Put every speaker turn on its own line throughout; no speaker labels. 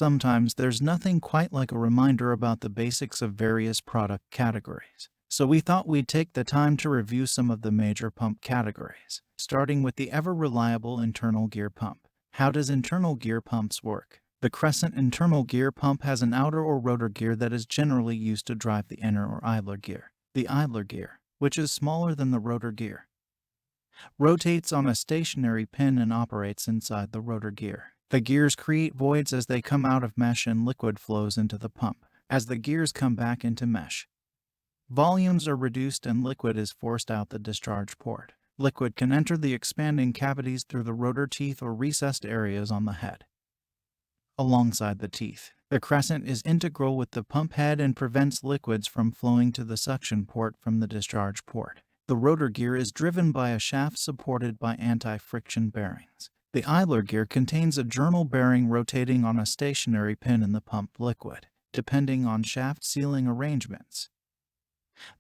Sometimes there's nothing quite like a reminder about the basics of various product categories. So we thought we'd take the time to review some of the major pump categories, starting with the ever-reliable internal gear pump. How does internal gear pumps work? The Crescent internal gear pump has an outer or rotor gear that is generally used to drive the inner or idler gear. The idler gear, which is smaller than the rotor gear, rotates on a stationary pin and operates inside the rotor gear. The gears create voids as they come out of mesh and liquid flows into the pump. As the gears come back into mesh, volumes are reduced and liquid is forced out the discharge port. Liquid can enter the expanding cavities through the rotor teeth or recessed areas on the head. Alongside the teeth, the Crescent is integral with the pump head and prevents liquids from flowing to the suction port from the discharge port. The rotor gear is driven by a shaft supported by anti-friction bearings. The idler gear contains a journal bearing rotating on a stationary pin in the pump liquid, depending on shaft sealing arrangements.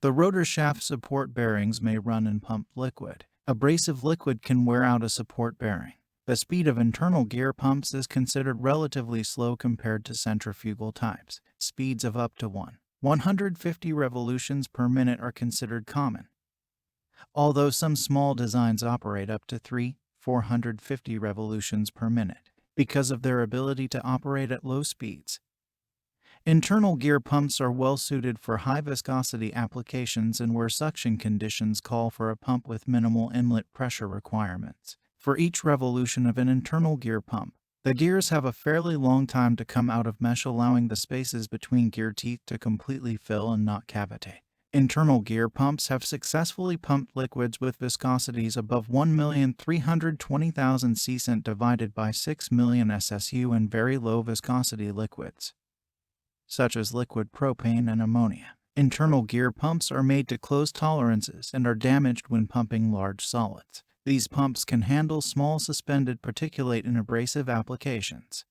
The rotor shaft support bearings may run in pump liquid. Abrasive liquid can wear out a support bearing. The speed of internal gear pumps is considered relatively slow compared to centrifugal types. Speeds of up to 150 revolutions per minute are considered common, although some small designs operate up to 450 revolutions per minute because of their ability to operate at low speeds. Internal gear pumps are well suited for high viscosity applications and where suction conditions call for a pump with minimal inlet pressure requirements. For each revolution of an internal gear pump, the gears have a fairly long time to come out of mesh, allowing the spaces between gear teeth to completely fill and not cavitate. Internal gear pumps have successfully pumped liquids with viscosities above 1,320,000 cc divided by 6 million SSU and very low viscosity liquids, such as liquid propane and ammonia. Internal gear pumps are made to close tolerances and are damaged when pumping large solids. These pumps can handle small suspended particulate in abrasive applications,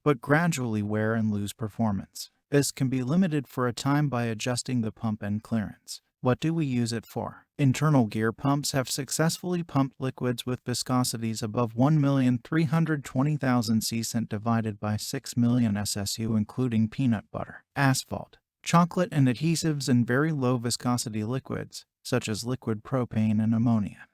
but gradually wear and lose performance. This can be limited for a time by adjusting the pump end clearance. What do we use it for? Internal gear pumps have successfully pumped liquids with viscosities above 1,320,000 cc divided by 6 million SSU, including peanut butter, asphalt, chocolate, and adhesives, and very low viscosity liquids, such as liquid propane and ammonia.